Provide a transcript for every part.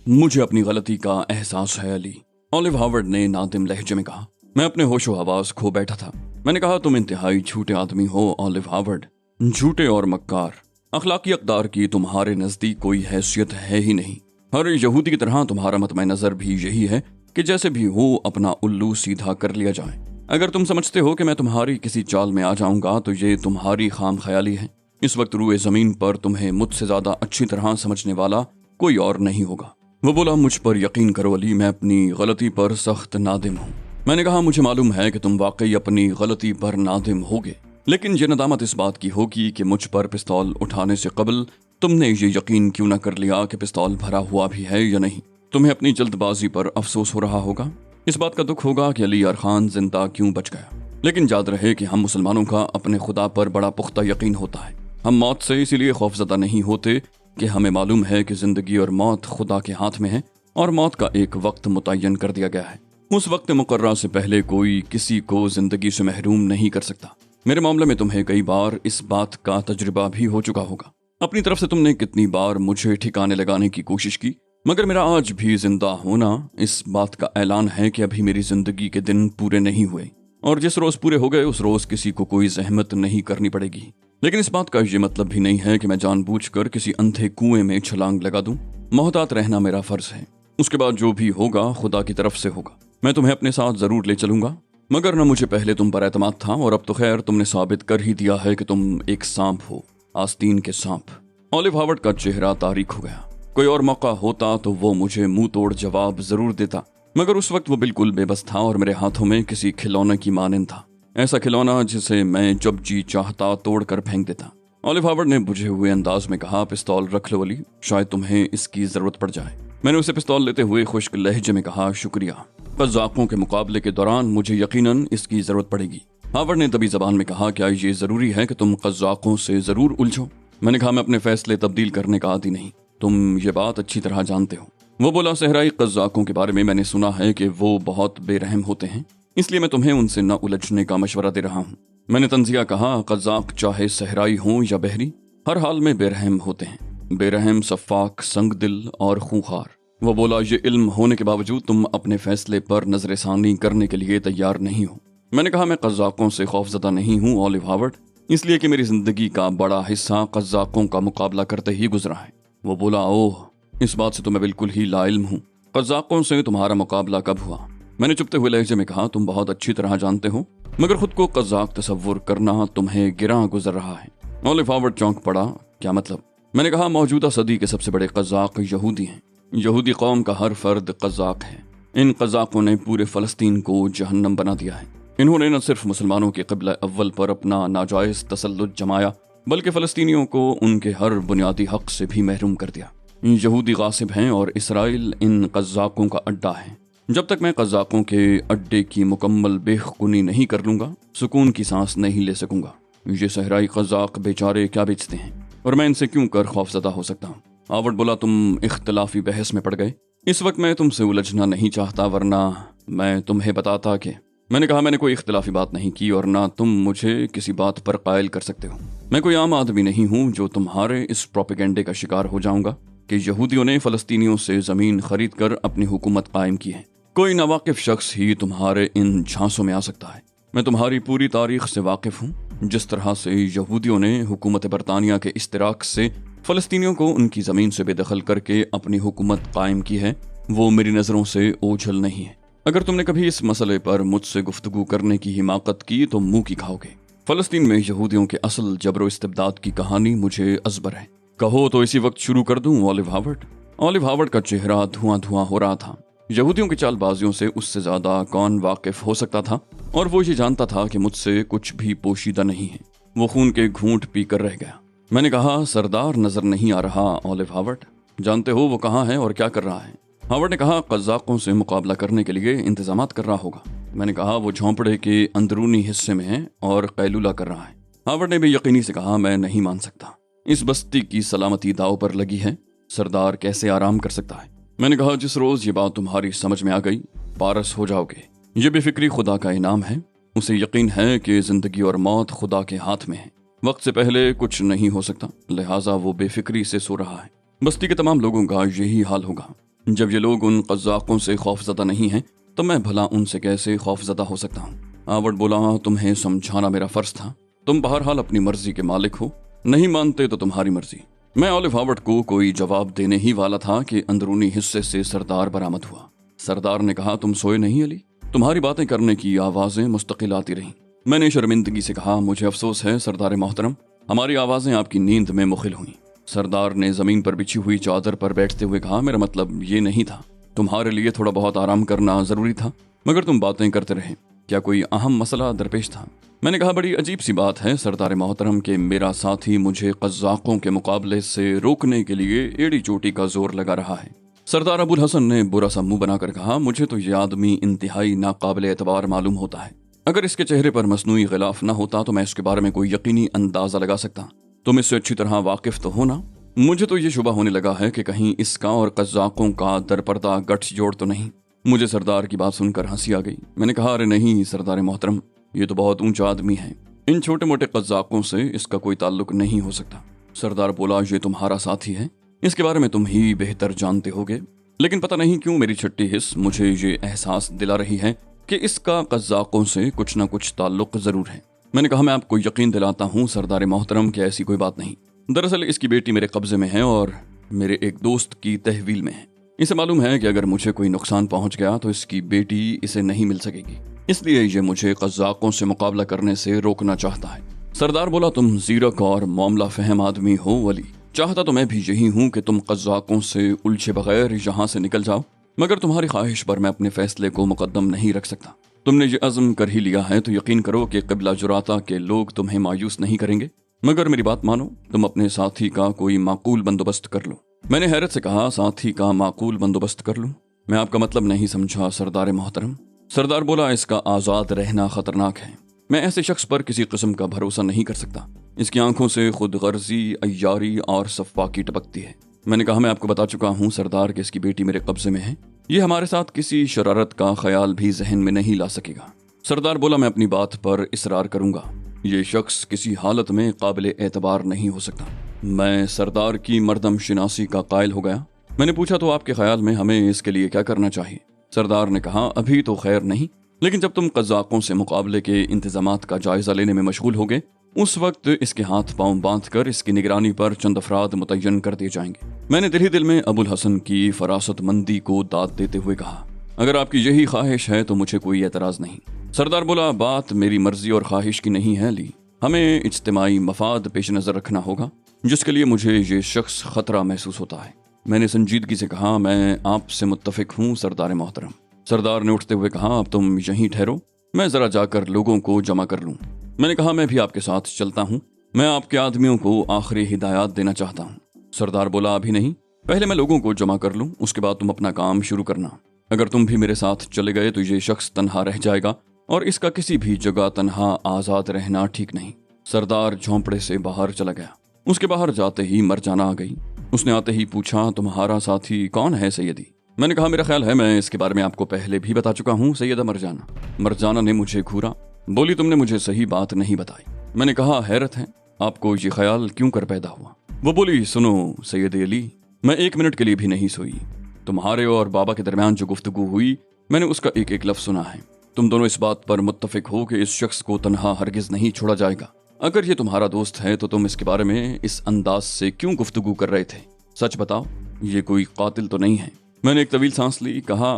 मुझे अपनी गलती का एहसास है अली, ऑलिव हार्वर्ड ने नादिम लहजे में कहा। मैं अपने होशो हवास खो बैठा था। मैंने कहा, तुम इंतहाई झूठे आदमी हो ऑलिव हार्वर्ड, झूठे और मक्कार। अखलाकी अक़दार की तुम्हारे नज़दीक कोई हैसियत है ही नहीं। हर यहूदी की तरह तुम्हारा मतम नज़र भी यही है कि जैसे भी हो अपना उल्लू सीधा कर लिया जाए। अगर तुम समझते हो कि मैं तुम्हारी किसी चाल में आ जाऊंगा तो ये तुम्हारी खाम ख्याली है। इस वक्त रूए ज़मीन पर तुम्हें मुझसे ज़्यादा अच्छी तरह समझने वाला कोई और नहीं होगा। वो बोला, मुझ पर यकीन करो अली, मैं अपनी गलती पर सख्त नादिम हूँ। मैंने कहा, मुझे मालूम है कि तुम वाकई अपनी गलती पर नादिम होगे, लेकिन ये नदामत इस बात की होगी कि मुझ पर पिस्तौल उठाने से कबल तुमने ये यकीन क्यों न कर लिया कि पिस्तौल भरा हुआ भी है या नहीं। तुम्हें अपनी जल्दबाजी पर अफसोस हो रहा होगा। इस बात का दुख होगा कि अली यार खान जिंदा क्यों बच गया। लेकिन याद रहे कि हम मुसलमानों का अपने खुदा पर बड़ा पुख्ता यकीन होता है। हम मौत से इसीलिए खौफजदा नहीं होते कि हमें मालूम है कि जिंदगी और मौत खुदा के हाथ में है और मौत का एक वक्त मुतय्यन कर दिया गया है। उस वक्त मुकर्रर से पहले कोई किसी को जिंदगी से महरूम नहीं कर सकता। मेरे मामले में तुम्हें कई बार इस बात का तजुर्बा भी हो चुका होगा। अपनी तरफ से तुमने कितनी बार मुझे ठिकाने लगाने की कोशिश की, मगर मेरा आज भी जिंदा होना इस बात का ऐलान है कि अभी मेरी जिंदगी के दिन पूरे नहीं हुए, और जिस रोज पूरे हो गए उस रोज किसी को कोई जहमत नहीं करनी पड़ेगी। लेकिन इस बात का ये मतलब भी नहीं है कि मैं जानबूझकर किसी अंधे कुएं में छलांग लगा दूं। मोहतात रहना मेरा फर्ज है। उसके बाद जो भी होगा खुदा की तरफ से होगा। मैं तुम्हें अपने साथ जरूर ले चलूंगा, मगर न मुझे पहले तुम पर एतमाद था और अब तो खैर तुमने साबित कर ही दिया है कि तुम एक सांप हो, आस्तीन के सांप। ऑलिव हार्वर्ड का चेहरा तारीक हो गया। कोई और मौका होता तो वो मुझे मुंह तोड़ जवाब जरूर देता, मगर उस वक्त वो बिल्कुल बेबस था और मेरे हाथों में किसी खिलौने की मानंद था। ऐसा खिलौना जिसे मैं जब जी चाहता तोड़ कर फेंक देता। ऑलिव हार्वर्ड ने बुझे हुए अंदाज में कहा, पिस्तौल रख लो अली, शायद तुम्हें इसकी जरूरत पड़ जाए। मैंने उसे पिस्तौल लेते हुए खुश्क लहजे में कहा, शुक्रिया, कज़ाकों के मुकाबले के दौरान मुझे यकीनन इसकी जरूरत पड़ेगी। हार्वर्ड ने दबी जबान में कहा, क्या ये जरूरी है कि तुम कज़ाकों से जरूर उलझो? मैंने कहा, मैं अपने फैसले तब्दील करने का आदी नहीं, तुम ये बात अच्छी तरह जानते हो। वो बोला, सहराई कज़ाकों के बारे में मैंने सुना है कि वो बहुत बेरहम होते हैं, इसलिए मैं तुम्हें उनसे न उलझने का मशवरा दे रहा हूँ। मैंने तंजिया कहा, कज़ाक चाहे सहराई हों या बहरी, हर हाल में बेरहम होते हैं। बेरहम, सफ़ाक, संगदिल और खूंखार। वो बोला, ये इल्म होने के बावजूद तुम अपने फैसले पर नजरसानी करने के लिए तैयार नहीं हो। मैंने कहा, मैं कज़ाकों से खौफजदा नहीं हूँ ऑलिव हार्वर्ड, इसलिए कि मेरी जिंदगी का बड़ा हिस्सा कज़ाकों का मुकाबला करते ही गुजरा है। वो बोला, ओह, इस बात से तो मैं बिल्कुल ही लाइल्म हूँ। कज़ाकों से तुम्हारा मुकाबला कब हुआ? मैंने चुपते हुए लहजे में कहा, तुम बहुत अच्छी तरह जानते हो, मगर खुद को कज़ाक तसव्वुर करना तुम्हें गिरा गुजर रहा है। ऑलिव हार्वर्ड चौंक पड़ा। क्या मतलब? मैंने कहा, मौजूदा सदी के सबसे बड़े कज़ाक यहूदी हैं। यहूदी कौम का हर फर्द कज़ाक है। इन कज़ाकों ने पूरे फ़लस्तीन को जहन्नम बना दिया है। इन्होंने न सिर्फ मुसलमानों के क़िबला अव्वल पर अपना नाजायज़ तसल्लुत जमाया, बल्कि फ़लस्तीनियों को उनके हर बुनियादी हक़ से भी महरूम कर दिया। यहूदी गासिब हैं और इसराइल इन कज़ाकों का अड्डा है। जब तक मैं कज़ाकों के अड्डे की मुकम्मल बेखुनी नहीं कर लूँगा, सुकून की सांस नहीं ले सकूँगा। ये सहराई कज़ाक बेचारे क्या बेचते हैं, और मैं इनसे क्यों कर खौफज़दा हो सकता हूँ? हार्वर्ड बोला, तुम इख्तलाफी बहस में पड़ गए। इस वक्त मैं तुमसे उलझना नहीं चाहता, वरना मैं तुम्हें बताता कि मैंने कहा, मैंने कोई इख्तलाफी बात नहीं की और ना तुम मुझे किसी बात पर कायल कर सकते हो। मैं कोई आम आदमी नहीं हूँ जो तुम्हारे इस प्रोपेगेंडे का शिकार हो जाऊंगा कि यहूदियों ने फ़लस्तीनियों से ज़मीन खरीद कर अपनी हुकूमत कायम की है। कोई नावाकिफ शख्स ही तुम्हारे इन झांसों में आ सकता है। मैं तुम्हारी पूरी तारीख से वाकिफ हूँ। जिस तरह से यहूदियों ने हुकूमत बरतानिया के इश्तिराक से फ़लस्तीनियों को उनकी ज़मीन से बेदखल करके अपनी हुकूमत कायम की है, वो मेरी नज़रों से ओझल नहीं है। अगर तुमने कभी इस मसले पर मुझसे गुफ्तगू करने की हिमाकत की तो मुंह की खाओगे। फ़लस्तीन में यहूदियों के असल जबरो इस्तिबदाद की कहानी मुझे अज़बर है। कहो तो इसी वक्त शुरू कर दूं ऑलिव हार्वर्ड? ऑलिव हार्वर्ड का चेहरा धुआं धुआं हो रहा था। यहूदियों की चालबाजियों से उससे ज़्यादा कौन वाकिफ हो सकता था, और वो ये जानता था कि मुझसे कुछ भी पोशीदा नहीं है। वो खून के घूंट पी कर रह गया। मैंने कहा, सरदार नजर नहीं आ रहा ऑलिव हार्वर्ड? जानते हो वो कहाँ है और क्या कर रहा है? हार्वर्ड ने कहा, कज़ाकों से मुकाबला करने के लिए इंतजामात कर रहा होगा। मैंने कहा, वो झोंपड़े के अंदरूनी हिस्से में है और कैलूला कर रहा है। हार्वर्ड ने भी यकीनी से कहा, मैं नहीं मान सकता। इस बस्ती की सलामती दाव पर लगी है, सरदार कैसे आराम कर सकता है? मैंने कहा, जिस रोज ये बात तुम्हारी समझ में आ गई, पारस हो जाओगे। ये बेफिक्री खुदा का इनाम है। उसे यकीन है कि जिंदगी और मौत खुदा के हाथ में है। वक्त से पहले कुछ नहीं हो सकता, लिहाजा वो बेफिक्री से सो रहा है। बस्ती के तमाम लोगों का यही हाल होगा। जब ये लोग उन कज़ाकों से खौफज़दा नहीं हैं तो मैं भला उनसे कैसे खौफज़दा हो सकता हूँ। हावर्ड बोला, तुम्हें समझाना मेरा फ़र्ज़ था। तुम बहरहाल अपनी मर्जी के मालिक हो, नहीं मानते तो तुम्हारी मर्जी। मैं ऑलिव हावर्ड को कोई जवाब देने ही वाला था कि अंदरूनी हिस्से से सरदार बरामद हुआ। सरदार ने कहा, तुम सोए नहीं अली? तुम्हारी बातें करने की आवाज़ें मुस्तकिल आती रहीं। मैंने शर्मिंदगी से कहा, मुझे अफसोस है सरदार मोहतरम, हमारी आवाज़ें आपकी नींद में मुखिल हुईं। सरदार ने ज़मीन पर बिछी हुई चादर पर बैठते हुए कहा, मेरा मतलब ये नहीं था। तुम्हारे लिए थोड़ा बहुत आराम करना ज़रूरी था, मगर तुम बातें करते रहे। क्या कोई अहम मसला दरपेश था? मैंने कहा, बड़ी अजीब सी बात है सरदार मोहतरम कि मेरा साथी मुझे कज़ाकों के मुकाबले से रोकने के लिए एड़ी चोटी का जोर लगा रहा है। सरदार अबुल हसन ने बुरा सा मुंह बनाकर कहा, मुझे तो ये आदमी इंतहाई नाकाबिले एतबार मालूम होता है। अगर इसके चेहरे पर मसनूई गिलाफ न होता तो मैं इसके बारे में कोई यकीनी अंदाजा लगा सकता। तुम इससे अच्छी तरह वाकिफ तो हो ना? मुझे तो ये शुबा होने लगा है कि कहीं इसका और कज़ाकों का दरपर्दा गठजोड़ तो नहीं। मुझे सरदार की बात सुनकर हंसी आ गई। मैंने कहा, अरे नहीं सरदार मोहतरम, ये तो बहुत ऊंचा आदमी है, इन छोटे मोटे कज़ाकों से इसका कोई ताल्लुक नहीं हो सकता। सरदार बोला, ये तुम्हारा साथी है, इसके बारे में तुम ही बेहतर जानते होगे, लेकिन पता नहीं क्यों मेरी छठी हिस्स मुझे ये एहसास दिला रही है कि इसका कज़ाकों से कुछ न कुछ ताल्लुक जरूर है। मैंने कहा, मैं आपको यकीन दिलाता हूँ सरदार मोहतरम कि ऐसी कोई बात नहीं। दरअसल इसकी बेटी मेरे कब्जे में है और मेरे एक दोस्त की तहवील में है। इसे मालूम है कि अगर मुझे कोई नुकसान पहुंच गया तो इसकी बेटी इसे नहीं मिल सकेगी, इसलिए ये मुझे कज़ाकों से मुकाबला करने से रोकना चाहता है। सरदार बोला, तुम ज़ीरक और मामला फहम आदमी हो वली, चाहता तो मैं भी यही हूँ कि तुम कज़ाकों से उलझे बगैर यहाँ से निकल जाओ, मगर तुम्हारी ख्वाहिश पर मैं अपने फैसले को मुकद्दम नहीं रख सकता। तुमने ये अज़्म कर ही लिया है तो यकीन करो कि क़िबला जुराता के लोग तुम्हें मायूस नहीं करेंगे, मगर मेरी बात मानो, तुम अपने साथी का कोई माकूल बंदोबस्त कर लो। मैंने हैरत से कहा, साथी का माकूल बंदोबस्त कर लूं? मैं आपका मतलब नहीं समझा सरदार मोहतरम। सरदार बोला, इसका आज़ाद रहना खतरनाक है। मैं ऐसे शख्स पर किसी किस्म का भरोसा नहीं कर सकता। इसकी आंखों से खुद गर्जी, अय्यारी और सफ़ाकी टपकती है। मैंने कहा, मैं आपको बता चुका हूँ सरदार कि इसकी बेटी मेरे कब्जे में है, ये हमारे साथ किसी शरारत का ख्याल भी जहन में नहीं ला सकेगा। सरदार बोला, मैं अपनी बात पर इसरार करूंगा, ये शख्स किसी हालत में काबिल एतबार नहीं हो सकता। मैं सरदार की मर्दम शिनासी का कायल हो गया। मैंने पूछा, तो आपके ख्याल में हमें इसके लिए क्या करना चाहिए? सरदार ने कहा, अभी तो खैर नहीं, लेकिन जब तुम कज़ाकों से मुकाबले के इंतजामात का जायजा लेने में मशगूल होगे, उस वक्त इसके हाथ पांव बांध कर इसकी निगरानी पर चंद अफराद मुतय्यन कर दिए जाएंगे। मैंने दिल ही दिल में अबुल हसन की फरासतमंदी को दाद देते हुए कहा, अगर आपकी यही ख्वाहिश है तो मुझे कोई एतराज नहीं। सरदार बोला, बात मेरी मर्जी और ख्वाहिश की नहीं है ली, हमें इज्तिमाई मफाद पेश नज़र रखना होगा, जिसके लिए मुझे ये शख्स खतरा महसूस होता है। मैंने संजीदगी से कहा, मैं आपसे मुत्तफिक हूँ सरदार मोहतरम। सरदार ने उठते हुए कहा, अब तुम यहीं ठहरो, मैं ज़रा जाकर लोगों को जमा कर लूँ। मैंने कहा, मैं भी आपके साथ चलता हूँ, मैं आपके आदमियों को आखिरी हिदायत देना चाहता हूँ। सरदार बोला, अभी नहीं, पहले मैं लोगों को जमा कर लूँ, उसके बाद तुम अपना काम शुरू करना। अगर तुम भी मेरे साथ चले गए तो ये शख्स तन्हा रह जाएगा और इसका किसी भी जगह तन्हा आज़ाद रहना ठीक नहीं। सरदार झोंपड़े से बाहर चला गया। उसके बाहर जाते ही मरजाना आ गई। उसने आते ही पूछा, तुम्हारा साथी कौन है सैयदी? मैंने कहा, मेरा ख्याल है मैं इसके बारे में आपको पहले भी बता चुका हूँ सैयदा मरजाना। मरजाना ने मुझे घूरा, बोली, तुमने मुझे सही बात नहीं बताई। मैंने कहा, हैरत है, आपको ये ख्याल क्यों कर पैदा हुआ? वो बोली, सुनो सैयद अली, मैं 1 मिनट के लिए भी नहीं सोई। तुम्हारे और बाबा के दरमियान जो गुफ्तगू हुई, मैंने उसका एक एक लफ्ज़ सुना है। तुम दोनों इस बात पर मुत्तफिक हो कि इस शख्स को तन्हा हरगिज नहीं छोड़ा जाएगा। अगर ये तुम्हारा दोस्त है तो तुम इसके बारे में इस अंदाज से क्यों गुफ्तगू कर रहे थे? सच बताओ, ये कोई कातिल तो नहीं है? मैंने एक तवील सांस ली, कहा,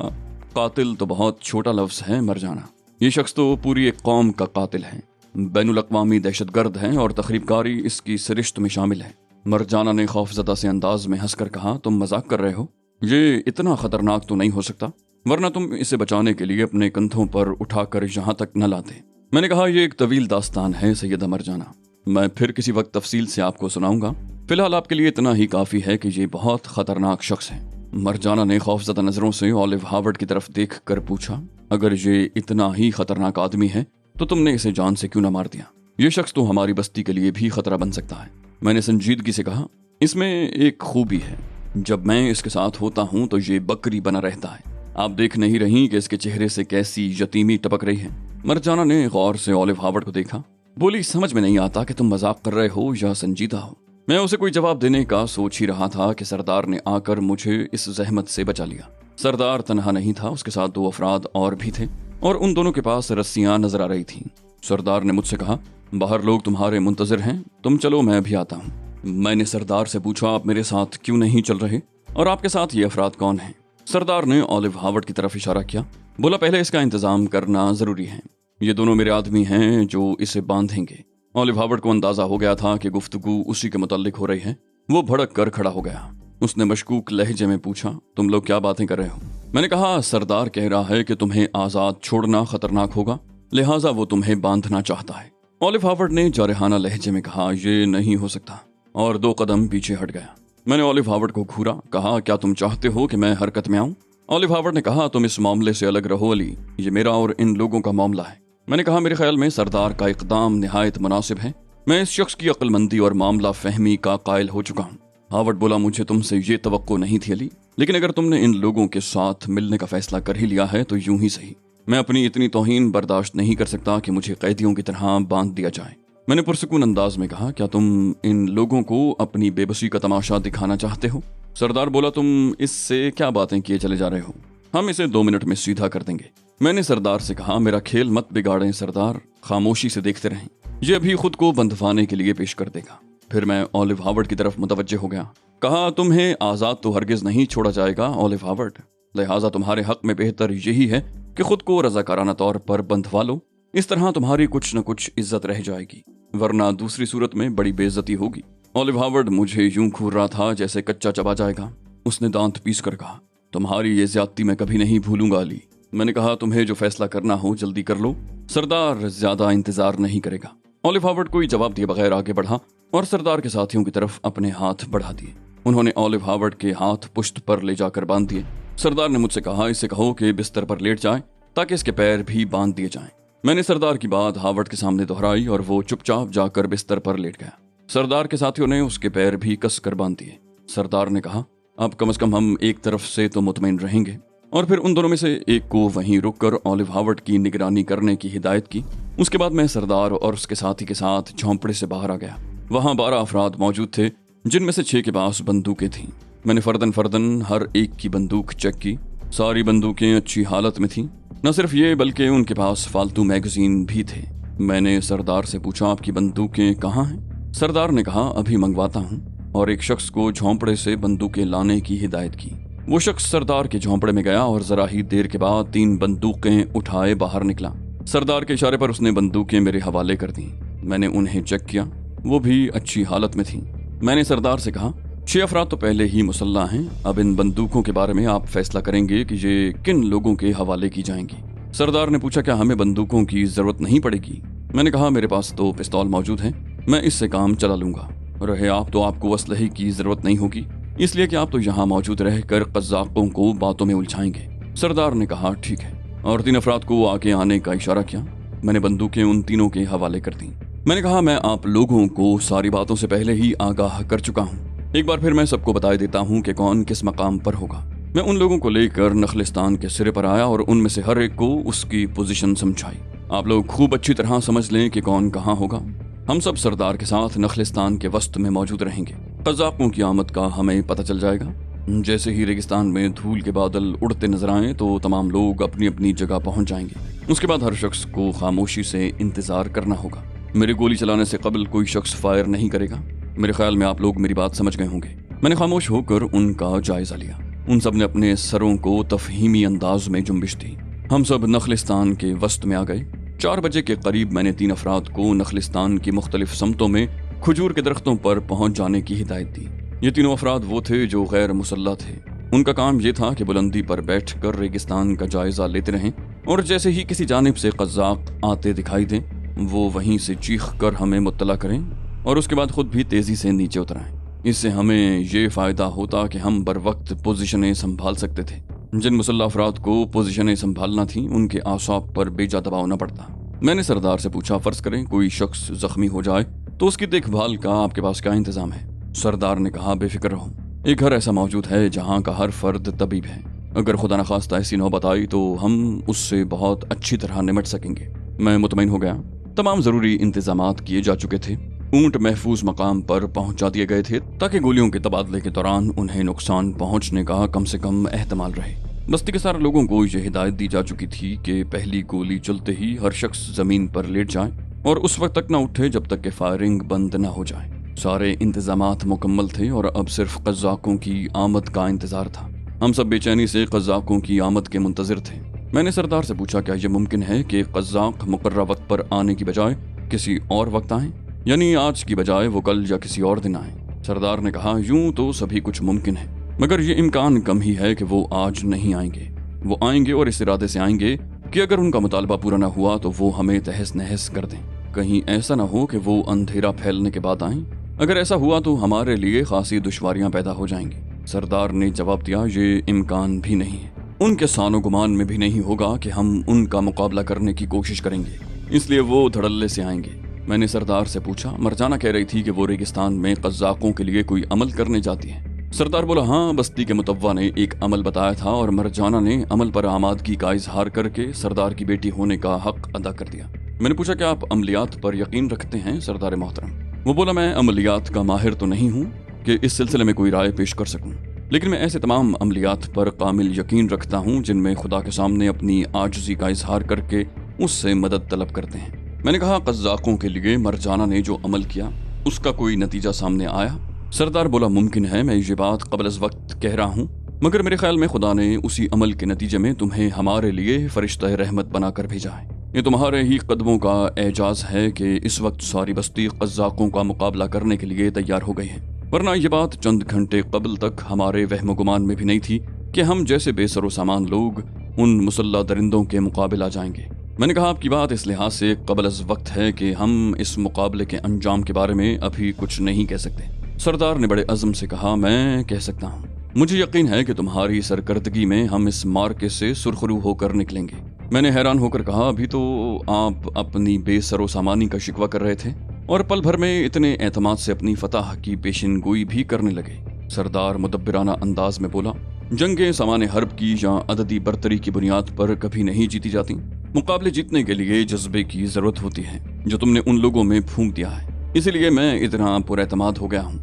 कातिल तो बहुत छोटा लफ्ज़ है मरजाना, ये शख्स तो पूरी एक कौम का कातिल है, बैनुल अक़वामी दहशतगर्द है और तखरीबकारी इसकी सरिश्त में शामिल है। मरजाना ने खौफज़दा से अंदाज में हंसकर कहा, तुम मजाक कर रहे हो, ये इतना खतरनाक तो नहीं हो सकता, वरना तुम इसे बचाने के लिए अपने कंधों पर उठाकर यहाँ तक न लाते। मैंने कहा, यह एक तवील दास्तान है सैयदा मरजाना, मैं फिर किसी वक्त तफसील से आपको सुनाऊंगा, फिलहाल आपके लिए इतना ही काफ़ी है कि ये बहुत खतरनाक शख्स है। मरजाना ने खौफज़दा नज़रों से ऑलिव हावर्ड की तरफ देख कर पूछा, अगर ये इतना ही खतरनाक आदमी है तो तुमने इसे जान से क्यों न मार दिया? ये शख्स तो हमारी बस्ती के लिए भी खतरा बन सकता है। मैंने संजीदगी से कहा, इसमें एक खूबी है, जब मैं इसके साथ होता हूँ तो ये बकरी बना रहता है। आप देख नहीं रही कि इसके चेहरे से कैसी यतीमी टपक रही है? मरजाना ने गौर से ऑलिव हावर्ड को देखा, बोली, समझ में नहीं आता कि तुम मजाक कर रहे हो या संजीदा हो। मैं उसे कोई जवाब देने का सोच ही रहा था कि सरदार ने आकर मुझे इस जहमत से बचा लिया। सरदार तन्हा नहीं था, उसके साथ 2 अफराद और भी थे और उन दोनों के पास रस्सियां नजर आ रही थीं। सरदार ने मुझसे कहा, बाहर लोग तुम्हारे मुंतजिर हैं, तुम चलो मैं भी आता हूँ। मैंने सरदार से पूछा, आप मेरे साथ क्यों नहीं चल रहे और आपके साथ ये अफराद कौन हैं? सरदार ने ऑलिव हावर्ड की तरफ इशारा किया, बोला, पहले इसका इंतजाम करना जरूरी है। ये दोनों मेरे आदमी हैं जो इसे बांधेंगे। ऑलिव हावर्ड को अंदाजा हो गया था कि गुफ्तगू उसी के मुताल्लिक हो रही है। वो भड़क कर खड़ा हो गया। उसने मशकूक लहजे में पूछा, तुम लोग क्या बातें कर रहे हो? मैंने कहा, सरदार कह रहा है कि तुम्हें आजाद छोड़ना खतरनाक होगा, लिहाजा वो तुम्हें बांधना चाहता है। ऑलिव हावर्ड ने जारहाना लहजे में कहा, ये नहीं हो सकता, और 2 कदम पीछे हट गया। मैंने ऑलिव हावर्ड को घूरा, कहा, क्या तुम चाहते हो कि मैं हरकत में आऊं? ऑलिव हावर्ड ने कहा, तुम इस मामले से अलग रहो अली, ये मेरा और इन लोगों का मामला है। मैंने कहा, मेरे ख्याल में सरदार का इकदाम निहायत मुनासिब है। मैं इस शख्स की अक्लमंदी और मामला फहमी का कायल हो चुका हूँ। हावर्ड बोला, मुझे तुमसे ये तवक्को नहीं थी अली, लेकिन अगर तुमने इन लोगों के साथ मिलने का फैसला कर ही लिया है तो यूं ही सही। मैं अपनी इतनी तौहीन बर्दाश्त नहीं कर सकता कि मुझे कैदियों की तरह बांध दिया जाए। मैंने पुरसकून अंदाज में कहा, क्या तुम इन लोगों को अपनी बेबसी का तमाशा दिखाना चाहते हो? सरदार बोला, तुम इससे क्या बातें किए चले जा रहे हो? हम इसे 2 मिनट में सीधा कर देंगे। मैंने सरदार से कहा, मेरा खेल मत बिगाड़ें सरदार, खामोशी से देखते रहें, ये अभी खुद को बंधवाने के लिए पेश कर देगा। फिर मैं ऑलिव हावर्ड की तरफ मुतवज्जे हो गया। कहा, तुम्हें आजाद तो हरगिज नहीं छोड़ा जाएगा ऑलिव हावर्ड, लिहाजा तुम्हारे हक में बेहतर यही है कि खुद को रजाकाराना तौर पर बंधवा लो। इस तरह तुम्हारी कुछ न कुछ इज्जत रह जाएगी, वरना दूसरी सूरत में बड़ी बेइज्जती होगी। ऑलिव हावर्ड मुझे यूं घूर रहा था जैसे कच्चा चबा जाएगा। उसने दांत पीस कर कहा, तुम्हारी ये ज्यादती मैं कभी नहीं भूलूंगा अली। मैंने कहा, तुम्हें जो फैसला करना हो जल्दी कर लो, सरदार ज्यादा इंतजार नहीं करेगा। ऑलिव हावर्ड कोई जवाब दिए बगैर आगे बढ़ा और सरदार के साथियों की तरफ अपने हाथ बढ़ा दिए। उन्होंने ऑलिव हावर्ड के हाथ पुश्त पर ले जाकर बांध दिए। सरदार ने मुझसे कहा, इसे कहो कि बिस्तर पर लेट जाए ताकि इसके पैर भी बांध दिए जाएं। मैंने सरदार की बात हावर्ड के सामने दोहराई और वो चुपचाप जाकर बिस्तर पर लेट गया। सरदार के साथियों ने उसके पैर भी कस कर बांध दिए। सरदार ने कहा, अब कम से कम हम एक तरफ से तो मुतमईन रहेंगे, और फिर उन दोनों में से एक को वहीं रुककर ऑलिव हावर्ड की निगरानी करने की हिदायत की। उसके बाद मैं सरदार और उसके साथी के साथ झोंपड़े से बाहर आ गया। वहां 12 अफराद मौजूद थे, जिनमें से 6 के पास बंदूकें थीं। मैंने फर्दन हर एक की बंदूक चेक की। सारी बंदूकें अच्छी हालत में थीं। न सिर्फ ये बल्कि उनके पास फालतू मैगजीन भी थे। मैंने सरदार से पूछा, आपकी बंदूकें कहाँ हैं? सरदार ने कहा, अभी मंगवाता हूँ, और एक शख्स को झोंपड़े से बंदूकें लाने की हिदायत की। वो शख्स सरदार के झोंपड़े में गया और जरा ही देर के बाद 3 बंदूकें उठाए बाहर निकला। सरदार के इशारे पर उसने बंदूकें मेरे हवाले कर दी। मैंने उन्हें चेक किया, वो भी अच्छी हालत में थीं। मैंने सरदार से कहा, 6 अफराद तो पहले ही मुसल्ला हैं, अब इन बंदूकों के बारे में आप फैसला करेंगे कि ये किन लोगों के हवाले की जाएंगी। सरदार ने पूछा, क्या हमें बंदूकों की जरूरत नहीं पड़ेगी? मैंने कहा, मेरे पास तो पिस्तौल मौजूद है, मैं इससे काम चला लूंगा। रहे आप तो आपको असलहे की जरूरत नहीं होगी, इसलिए कि आप तो यहाँ मौजूद रहकर कज़ाकों को बातों में उलझाएंगे। सरदार ने कहा, ठीक है, और 3 अफराद को आगे आने का इशारा किया। मैंने बंदूकें उन तीनों के हवाले कर दी। मैंने कहा, मैं आप लोगों को सारी बातों से पहले ही आगाह कर चुका हूँ। एक बार फिर मैं सबको बता देता हूँ कि कौन किस मकाम पर होगा। मैं उन लोगों को लेकर नखलिस्तान के सिरे पर आया और उनमें से हर एक को उसकी पोजीशन समझाई। आप लोग खूब अच्छी तरह समझ लें कि कौन कहाँ होगा। हम सब सरदार के साथ नखलिस्तान के वस्त में मौजूद रहेंगे। कज़ाकों की आमद का हमें पता चल जाएगा। जैसे ही रेगिस्तान में धूल के बादल उड़ते नजर आए तो तमाम लोग अपनी अपनी जगह पहुंच जाएंगे। उसके बाद हर शख्स को खामोशी से इंतजार करना होगा। मेरे गोली चलाने से कबल कोई शख्स फायर नहीं करेगा। मेरे ख्याल में आप लोग मेरी बात समझ गए होंगे। मैंने खामोश होकर उनका जायजा लिया। उन सब ने अपने सरों को तफहीमी अंदाज में जुम्बिश दी। हम सब नखलिस्तान के वस्त में आ गए। 4 बजे के करीब मैंने 3 अफराद को नखलिस्तान की मुख्तलिफ समतों में खजूर के दरख्तों पर पहुंच जाने की हिदायत दी। ये तीनों अफराद वो थे जो गैर मुसल्ला थे। उनका काम ये था कि बुलंदी पर बैठकर रेगिस्तान का जायजा लेते रहें, और जैसे ही किसी जानिब से कज़ाक आते दिखाई दें वो वहीं से चीख कर हमें मुत्तला करें और उसके बाद खुद भी तेजी से नीचे उतर आएं। इससे हमें ये फायदा होता कि हम बर वक्त पोजीशनें संभाल सकते थे। जिन मुसल्ला अफराद को पोजीशनें संभालना थी उनके आसाब पर बेजा दबाव न पड़ता। मैंने सरदार से पूछा, फर्ज करें कोई शख्स जख्मी हो जाए तो उसकी देखभाल का आपके पास क्या इंतजाम है? सरदार ने कहा, बेफिक्र रहो, एक घर ऐसा मौजूद है जहाँ का हर फर्द तबीब है। अगर खुदा न खास्ता ऐसी नौबत आई तो हम उससे बहुत अच्छी तरह निमट सकेंगे। मैं मुतमईन हो गया। तमाम जरूरी इंतजामात किए जा चुके थे। اونٹ محفوظ مقام پر پہنچا دیے گئے تھے تاکہ گولیوں کے تبادلے کے دوران انہیں نقصان پہنچنے کا کم سے کم احتمال رہے۔ بستی کے سارے لوگوں کو یہ ہدایت دی جا چکی تھی کہ پہلی گولی چلتے ہی ہر شخص زمین پر لیٹ جائے اور اس وقت تک نہ اٹھے جب تک کہ فائرنگ بند نہ ہو جائے۔ سارے انتظامات مکمل تھے اور اب صرف قزاقوں کی آمد کا انتظار تھا۔ ہم سب بے چینی سے قزاقوں کی آمد کے منتظر تھے۔ میں نے سردار سے پوچھا کیا یہ ممکن ہے کہ قزاق مقررہ وقت پر آنے کی بجائے کسی اور وقت آئیں، یعنی آج کی بجائے وہ کل یا کسی اور دن آئیں؟ سردار نے کہا یوں تو سبھی کچھ ممکن ہے، مگر یہ امکان کم ہی ہے کہ وہ آج نہیں آئیں گے۔ وہ آئیں گے اور اس ارادے سے آئیں گے کہ اگر ان کا مطالبہ پورا نہ ہوا تو وہ ہمیں تہس نہس کر دیں۔ کہیں ایسا نہ ہو کہ وہ اندھیرا پھیلنے کے بعد آئیں۔ اگر ایسا ہوا تو ہمارے لیے خاصی دشواریاں پیدا ہو جائیں گی۔ سردار نے جواب دیا یہ امکان بھی نہیں ہے، ان کے سان و گمان میں بھی نہیں ہوگا کہ ہم ان کا مقابلہ کرنے کی کوشش کریں گے، اس لیے وہ دھڑلے سے آئیں گے۔ میں نے سردار سے پوچھا مرجانہ کہہ رہی تھی کہ وہ ریگستان میں قزاقوں کے لیے کوئی عمل کرنے جاتی ہے۔ سردار بولا ہاں، بستی کے متوع نے ایک عمل بتایا تھا اور مرجانہ نے عمل پر آمادگی کا اظہار کر کے سردار کی بیٹی ہونے کا حق ادا کر دیا۔ میں نے پوچھا کہ آپ عملیات پر یقین رکھتے ہیں سردار محترم؟ وہ بولا میں عملیات کا ماہر تو نہیں ہوں کہ اس سلسلے میں کوئی رائے پیش کر سکوں، لیکن میں ایسے تمام عملیات پر کامل یقین رکھتا ہوں جن میں خدا کے سامنے اپنی عاجزی کا اظہار کر کے اس سے مدد طلب کرتے ہیں۔ میں نے کہا قزاقوں کے لیے مرجانہ نے جو عمل کیا اس کا کوئی نتیجہ سامنے آیا؟ سردار بولا ممکن ہے میں یہ بات قبل از وقت کہہ رہا ہوں، مگر میرے خیال میں خدا نے اسی عمل کے نتیجے میں تمہیں ہمارے لیے فرشتہ رحمت بنا کر بھیجا ہے۔ یہ تمہارے ہی قدموں کا اعجاز ہے کہ اس وقت ساری بستی قزاقوں کا مقابلہ کرنے کے لیے تیار ہو گئی ہے، ورنہ یہ بات چند گھنٹے قبل تک ہمارے وہم و گمان میں بھی نہیں تھی کہ ہم جیسے بے سر و سامان لوگ ان مسلح درندوں کے مقابل آ جائیں گے۔ میں نے کہا آپ کی بات اس لحاظ سے قبل از وقت ہے کہ ہم اس مقابلے کے انجام کے بارے میں ابھی کچھ نہیں کہہ سکتے۔ سردار نے بڑے عزم سے کہا میں کہہ سکتا ہوں، مجھے یقین ہے کہ تمہاری سرکردگی میں ہم اس مارکے سے سرخرو ہو کر نکلیں گے۔ میں نے حیران ہو کر کہا ابھی تو آپ اپنی بے سر و سامانی کا شکوہ کر رہے تھے اور پل بھر میں اتنے اعتماد سے اپنی فتح کی پیشن گوئی بھی کرنے لگے۔ سردار مدبرانہ انداز میں بولا جنگیں سامان حرب کی یا عددی برتری کی بنیاد پر کبھی نہیں جیتی جاتی۔ مقابلے جیتنے کے لیے جذبے کی ضرورت ہوتی ہے جو تم نے ان لوگوں میں پھونک دیا ہے، اسی لیے میں اتنا پر اعتماد ہو گیا ہوں۔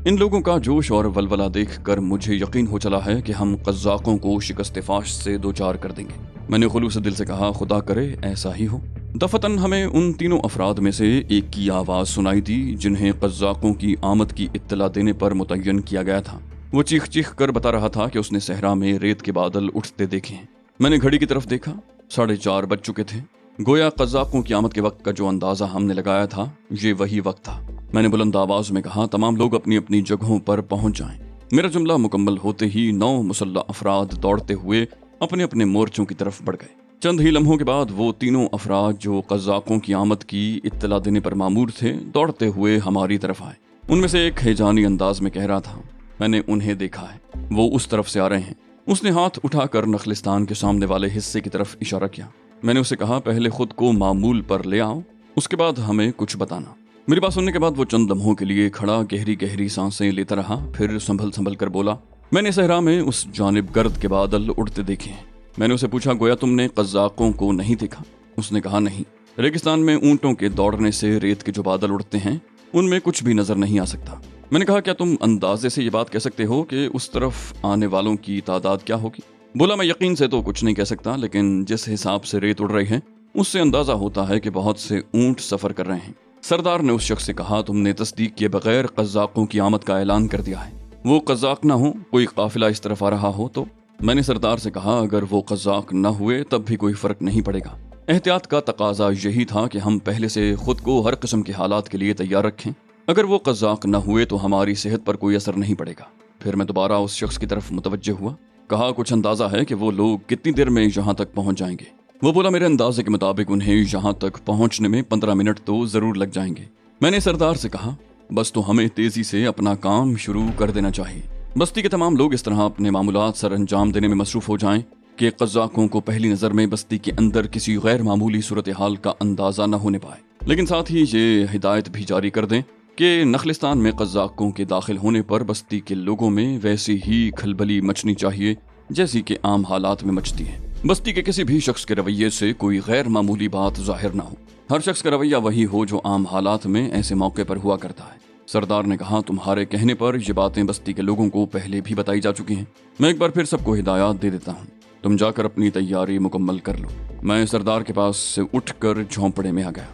ان لوگوں کا جوش اور ولولہ دیکھ کر مجھے یقین ہو چلا ہے کہ ہم قزاقوں کو شکست فاش سے دوچار کر دیں گے۔ میں نے خلوص دل سے کہا خدا کرے ایسا ہی ہو۔ دفتن ہمیں ان تینوں افراد میں سے ایک کی آواز سنائی دی جنہیں قزاقوں کی آمد کی اطلاع دینے پر متعین کیا گیا تھا۔ وہ چیخ چیخ کر بتا رہا تھا کہ اس نے صحرا میں ریت کے بادل اٹھتے دیکھے ہیں۔ میں نے گھڑی کی طرف دیکھا، 4:30 بج چکے تھے۔ گویا قزاقوں کی آمد کے وقت کا جو اندازہ ہم نے لگایا تھا یہ وہی وقت تھا۔ میں نے بلند آواز میں کہا تمام لوگ اپنی اپنی جگہوں پر پہنچ جائیں۔ میرا جملہ مکمل ہوتے ہی 9 مسلح افراد دوڑتے ہوئے اپنے اپنے مورچوں کی طرف بڑھ گئے۔ چند ہی لمحوں کے بعد وہ تینوں افراد جو قزاقوں کی آمد کی اطلاع دینے پر مامور تھے دوڑتے ہوئے ہماری طرف آئے۔ ان میں سے ایک ہیجانی انداز میں کہہ رہا تھا میں نے انہیں دیکھا ہے، وہ اس طرف سے آ رہے ہیں۔ اس نے ہاتھ اٹھا کر نخلستان کے سامنے والے حصے کی طرف اشارہ کیا۔ میں نے اسے کہا پہلے خود کو معمول پر لے آؤ، اس کے بعد ہمیں کچھ بتانا۔ میری بات سننے کے بعد وہ چند لمحوں کے لیے کھڑا گہری گہری سانسیں لیتا رہا، پھر سنبھل کر بولا میں نے صحرا میں اس جانب گرد کے بادل اڑتے دیکھے ہیں۔ میں نے اسے پوچھا گویا تم نے قزاقوں کو نہیں دیکھا؟ اس نے کہا نہیں، ریگستان میں اونٹوں کے دوڑنے سے ریت کے جو بادل اڑتے ہیں ان میں کچھ بھی نظر نہیں آ سکتا۔ میں نے کہا کیا تم اندازے سے یہ بات کہہ سکتے ہو کہ اس طرف آنے والوں کی تعداد کیا ہوگی؟ بولا میں یقین سے تو کچھ نہیں کہہ سکتا، لیکن جس حساب سے ریت اڑ رہی ہے اس سے اندازہ ہوتا ہے کہ بہت سے اونٹ سفر کر رہے ہیں۔ سردار نے اس شخص سے کہا تم نے تصدیق کیے بغیر قزاقوں کی آمد کا اعلان کر دیا ہے، وہ قزاق نہ ہو، کوئی قافلہ اس طرف آ رہا ہو تو؟ میں نے سردار سے کہا اگر وہ قزاق نہ ہوئے تب بھی کوئی فرق نہیں پڑے گا۔ احتیاط کا تقاضا یہی تھا کہ ہم پہلے سے خود کو ہر قسم کے حالات کے لیے تیار رکھیں۔ اگر وہ قزاق نہ ہوئے تو ہماری صحت پر کوئی اثر نہیں پڑے گا۔ پھر میں دوبارہ اس شخص کی طرف متوجہ ہوا، کہا کچھ اندازہ ہے کہ وہ لوگ کتنی دیر میں یہاں تک پہنچ جائیں گے؟ وہ بولا میرے اندازے کے مطابق انہیں یہاں تک پہنچنے میں 15 منٹ تو ضرور لگ جائیں گے۔ میں نے سردار سے کہا بس تو ہمیں تیزی سے اپنا کام شروع کر دینا چاہیے۔ بستی کے تمام لوگ اس طرح اپنے معمولات سر انجام دینے میں مصروف ہو جائیں کہ قزاقوں کو پہلی نظر میں بستی کے اندر کسی غیر معمولی صورتحال کا اندازہ نہ ہونے پائے، لیکن ساتھ ہی یہ ہدایت بھی جاری کر دیں کہ نخلستان میں قزاقوں کے داخل ہونے پر بستی کے لوگوں میں ویسی ہی کھلبلی مچنی چاہیے جیسی کہ عام حالات میں مچتی ہے۔ बस्ती के किसी भी शख्स के रवैये से कोई गैर मामूली बात जाहिर ना हो। हर शख्स का रवैया वही हो जो आम हालात में ऐसे मौके पर हुआ करता है। सरदार ने कहा, तुम्हारे कहने पर ये बातें बस्ती के लोगों को पहले भी बताई जा चुकी हैं। मैं एक बार फिर सबको हिदायत दे देता हूँ, तुम जाकर अपनी तैयारी मुकम्मल कर लो। मैं सरदार के पास से उठकर झोंपड़े में आ गया।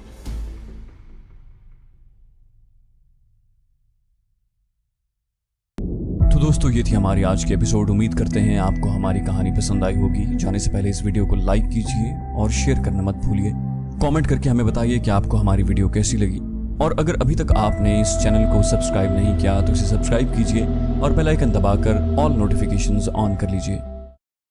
तो दोस्तों, ये थी हमारी आज की एपिसोड। उम्मीद करते हैं आपको हमारी कहानी पसंद आई होगी। जाने से पहले इस वीडियो को लाइक कीजिए और शेयर करना मत भूलिए। कमेंट करके हमें बताइए कि आपको हमारी वीडियो कैसी लगी। और अगर अभी तक आपने इस चैनल को सब्सक्राइब नहीं किया तो इसे सब्सक्राइब कीजिए और बेल आइकन दबाकर ऑल नोटिफिकेशंस ऑन कर लीजिए।